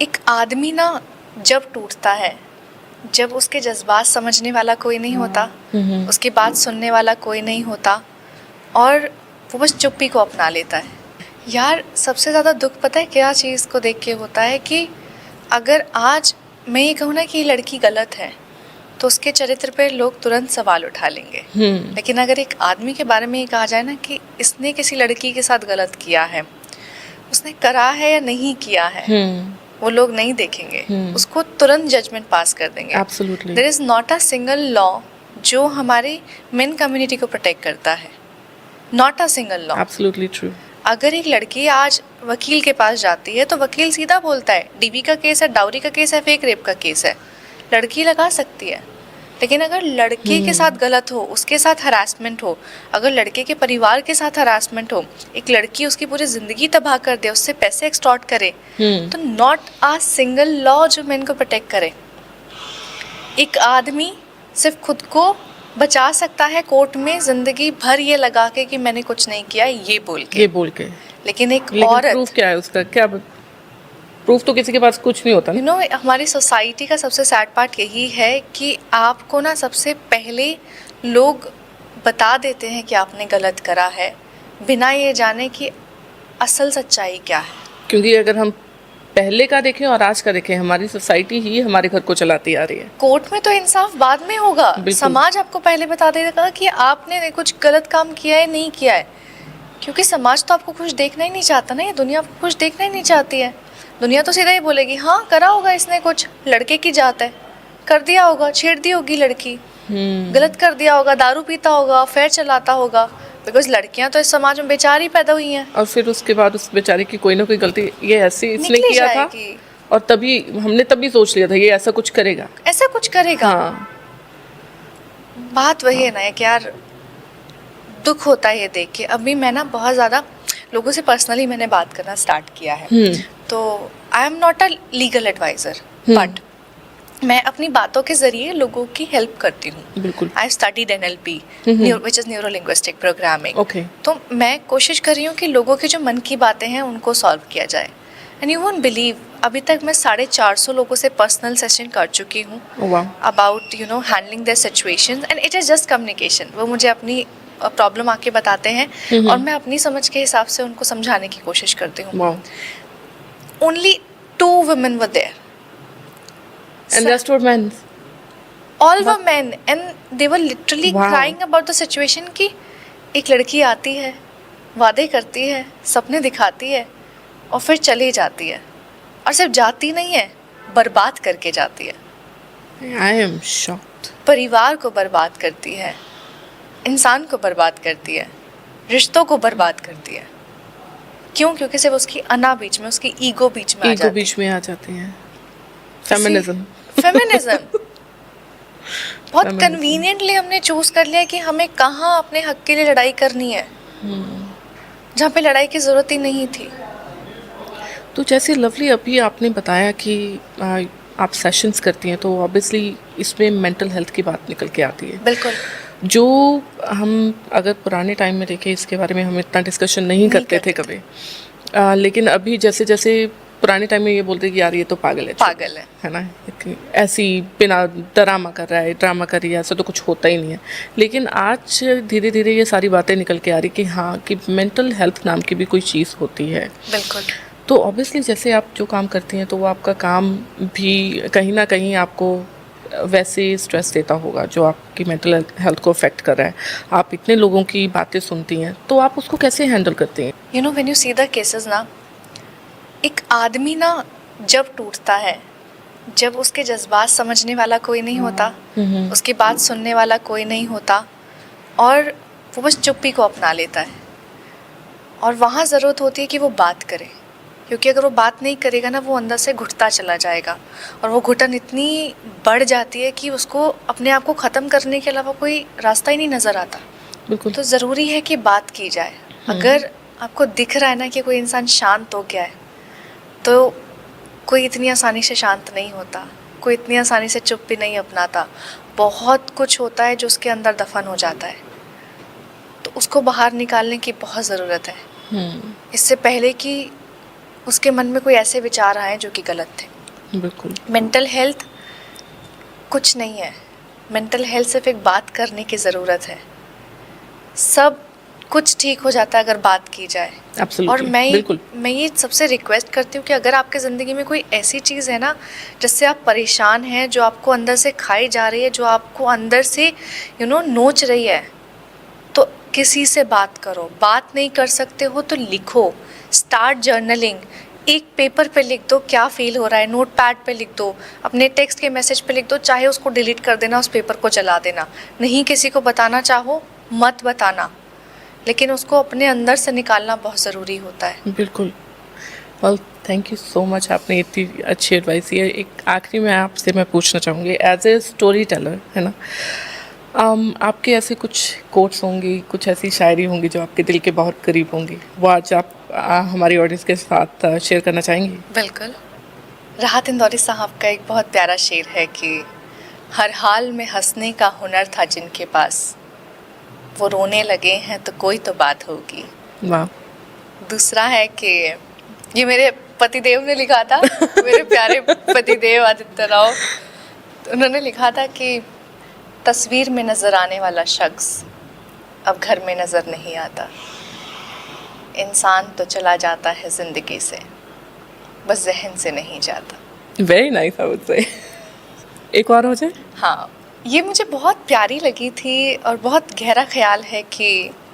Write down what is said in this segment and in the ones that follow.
एक आदमी ना जब टूटता है, जब उसके जज्बात समझने वाला कोई नहीं होता, उसकी बात सुनने वाला कोई नहीं होता और वो बस चुप्पी को अपना लेता है। यार सबसे ज़्यादा दुख पता है क्या चीज़ को देख के होता है कि अगर आज मैं ये कहूँ ना कि ये लड़की गलत है तो उसके चरित्र पे लोग तुरंत सवाल उठा लेंगे। लेकिन अगर एक आदमी के बारे में ये कहा जाए ना कि इसने किसी लड़की के साथ गलत किया है, उसने करा है या नहीं किया है, वो लोग नहीं देखेंगे, उसको तुरंत जजमेंट पास कर देंगे। Absolutely. There is not a single law जो हमारी मेन कम्युनिटी को प्रोटेक्ट करता है, not a single law. Absolutely true. अगर एक लड़की आज वकील के पास जाती है तो वकील सीधा बोलता है डीवी का केस है, डाउरी का केस है, फेक रेप का केस है, लड़की लगा सकती है। लेकिन अगर लड़के के साथ गलत हो, उसके साथ हरासमेंट हो, अगर लड़के के परिवार के साथ हरासमेंट हो, एक लड़की उसकी पूरी जिंदगी तबाह कर दे, उससे पैसे एक्सटॉर्ट करे, तो नॉट अ सिंगल लॉ जो मेन को प्रोटेक्ट करे। एक आदमी सिर्फ खुद को बचा सकता है कोर्ट में जिंदगी भर ये लगा के कि मैंने कुछ नहीं किया, ये बोल के। लेकिन एक औरत, प्रूफ क्या है उसका? क्या प्रूफ तो किसी के पास कुछ नहीं होता ना। हमारी सोसाइटी का सबसे सैड पार्ट यही है कि आपको ना सबसे पहले लोग बता देते हैं कि आपने गलत करा है बिना ये जाने कि असल सच्चाई क्या है। क्योंकि अगर हम पहले का देखें और आज का देखें, हमारी सोसाइटी ही हमारे घर को चलाती आ रही है। कोर्ट में तो इंसाफ बाद में होगा, समाज आपको पहले बता देगा कि आपने कुछ गलत काम किया है नहीं किया है, क्योंकि समाज तो आपको कुछ देखना ही नहीं चाहता ना, ये दुनिया आपको कुछ देखना ही नहीं चाहती है। दुनिया तो सीधा ही बोलेगी हाँ करा होगा इसने कुछ, लड़के की जात है, कर दिया होगा, छेड़ दी होगी लड़की, गलत कर दिया होगा, दारू पीता होगा, अफेयर चलाता होगा, बिकॉज लड़कियां तो इस समाज में बेचारी पैदा हुई हैं। और फिर उसके बाद उस बेचारी की कोई ना कोई गलती ये ऐसे इसने किया था और तभी हमने सोच लिया था ये ऐसा कुछ करेगा, ऐसा कुछ करेगा। हाँ। बात वही है ना कि यार दुख होता है ये देख के। अभी मैं ना बहुत ज़्यादा लोगों से पर्सनली मैंने बात करना स्टार्ट किया है, तो I am not a legal adviser, but मैं अपनी बातों के ज़रिए लोगों की हेल्प करती हूँ। बिल्कुल। I studied NLP which is neuro linguistic programming. Okay. तो मैं कोशिश कर रही हूँ कि लोगों की जो मन की बातें हैं उनको सॉल्व किया जाए। एंड यू वोंट बिलीव, अभी तक मैं 450 लोगों से पर्सनल सेशन कर चुकी हूँ about handling their situations, and it is just communication. वो मुझे अपनी प्रॉब्लम आके बताते हैं और मैं अपनी समझ के हिसाब से उनको समझाने की कोशिश करती हूँ। Only 2 women were there. And the rest were men. All were men and they were literally crying about the situation कि एक लड़की आती है, वादे करती है, सपने दिखाती है और फिर चली जाती है, और सिर्फ जाती नहीं है, बर्बाद करके जाती है। I am shocked. परिवार को बर्बाद करती है, इंसान को बर्बाद करती है, रिश्तों को बर्बाद करती है। क्यों? क्योंकि सिर्फ उसकी अना बीच में, उसकी ईगो बीच में आ जाती है। फेमिनिज्म बहुत कन्वीनियंटली हमने चूज कर लिया कि हमें कहाँ अपने हक के लिए लड़ाई करनी है, जहाँ पे लड़ाई की जरूरत ही नहीं थी। तो जैसे लवली अभी आपने बताया कि आप सेशंस करती हैं, तो ऑब्वियसली इसमें मेंटल हेल्थ की बात निकल के आती है। बिल्कुल। जो हम अगर पुराने टाइम में देखें इसके बारे में हम इतना डिस्कशन नहीं करते थे कभी, लेकिन अभी जैसे जैसे पुराने टाइम में ये बोलते कि यार ये तो पागल है ना, ऐसी बिना ड्रामा कर रही है, ऐसा तो कुछ होता ही नहीं है। लेकिन आज धीरे धीरे ये सारी बातें निकल के आ रही कि हाँ कि मेंटल हेल्थ नाम की भी कोई चीज़ होती है। बिल्कुल। तो ऑब्वियसली जैसे आप जो काम करती हैं तो वो आपका काम भी कहीं ना कहीं आपको वैसे स्ट्रेस देता होगा जो आपकी मेंटल हेल्थ को अफेक्ट कर रहा है। आप इतने लोगों की बातें सुनती हैं तो आप उसको कैसे हैंडल करती हैं? When you see the cases ना, एक आदमी ना जब टूटता है, जब उसके जज्बात समझने वाला कोई नहीं होता, उसकी बात सुनने वाला कोई नहीं होता और वो बस चुप्पी को अपना लेता है, और वहाँ ज़रूरत होती है कि वो बात करे, क्योंकि अगर वो बात नहीं करेगा ना वो अंदर से घुटता चला जाएगा, और वो घुटन इतनी बढ़ जाती है कि उसको अपने आप को ख़त्म करने के अलावा कोई रास्ता ही नहीं नज़र आता। बिल्कुल। तो ज़रूरी है कि बात की जाए। अगर आपको दिख रहा है ना कि कोई इंसान शांत हो गया है, तो कोई इतनी आसानी से शांत नहीं होता, कोई इतनी आसानी से चुप्पी नहीं अपनाता। बहुत कुछ होता है जो उसके अंदर दफन हो जाता है, तो उसको बाहर निकालने की बहुत ज़रूरत है। इससे पहले कि उसके मन में कोई ऐसे विचार आए जो कि गलत थे। बिल्कुल। मेंटल हेल्थ कुछ नहीं है, मेंटल हेल्थ सिर्फ एक बात करने की ज़रूरत है। सब कुछ ठीक हो जाता है अगर बात की जाए। Absolutely, और बिल्कुल। मैं ये सबसे रिक्वेस्ट करती हूँ कि अगर आपके ज़िंदगी में कोई ऐसी चीज़ है ना जिससे आप परेशान हैं, जो आपको अंदर से खाई जा रही है, जो आपको अंदर से नोच रही है, तो किसी से बात करो। बात नहीं कर सकते हो तो लिखो, स्टार्ट जर्नलिंग। एक पेपर पे लिख दो क्या फ़ील हो रहा है, नोट पैड पे लिख दो, अपने टेक्स्ट के मैसेज पे लिख दो, चाहे उसको डिलीट कर देना, उस पेपर को जला देना। नहीं किसी को बताना चाहो मत बताना, लेकिन उसको अपने अंदर से निकालना बहुत ज़रूरी होता है। बिल्कुल। Well, thank you so much, आपने इतनी अच्छी एडवाइस दी है। एक आखिरी में आपसे मैं पूछना चाहूँगी, एज ए स्टोरी टेलर, है ना, आपके ऐसे कुछ कोट्स होंगी, कुछ ऐसी शायरी होंगी जो आपके दिल के बहुत करीब होंगी, वो आज आप हमारी ऑडियंस के साथ शेयर करना चाहेंगी? बिल्कुल। राहत इंदौरी साहब का एक बहुत प्यारा शेर है कि हर हाल में हंसने का हुनर था जिनके पास, वो रोने लगे हैं तो कोई तो बात होगी। वाह। दूसरा है कि ये मेरे पतिदेव ने लिखा था, मेरे प्यारे पतिदेव आदित्य राव, तो उन्होंने लिखा था कि तस्वीर में नज़र आने वाला शख्स अब घर में नज़र नहीं आता। इंसान तो चला जाता है ज़िंदगी से, बस जहन से नहीं जाता। Very nice, I would say. एक और हो जाए? हाँ, ये मुझे बहुत प्यारी लगी थी और बहुत गहरा ख्याल है कि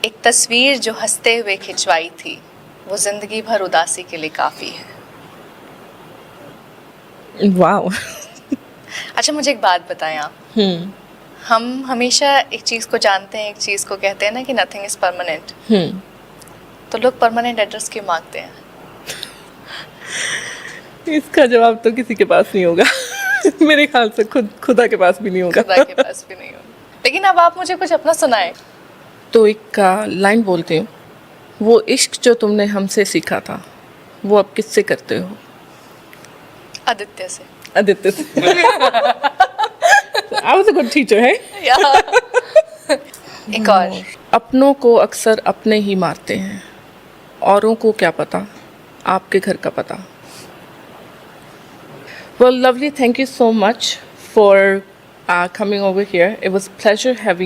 एक तस्वीर जो हंसते हुए खिंचवाई थी, वो ज़िंदगी भर उदासी के लिए काफ़ी है। वाह। अच्छा, मुझे एक बात बताएं आप, हम हमेशा एक चीज़ को जानते हैं, एक चीज़ को कहते हैं ना कि नथिंग इज़ परमानेंट, तो लोग परमानेंट एड्रेस क्यों मांगते हैं? इसका जवाब तो किसी के पास नहीं होगा। मेरे ख्याल से खुदा के पास भी नहीं होगा। खुदा के पास भी नहीं होगा। लेकिन अब आप मुझे कुछ अपना सुनाएं। तो एक लाइन बोलती हूँ, वो इश्क जो तुमने हमसे सीखा था, वो अब किससे करते हो? आदित्य से। आदित्य से। I was a good teacher, है? एक और, अपनों को अक्सर अपने ही मारते हैं, औरों को क्या पता आपके घर का पता। Well, lovely. Thank you so much for coming over here. It was a pleasure having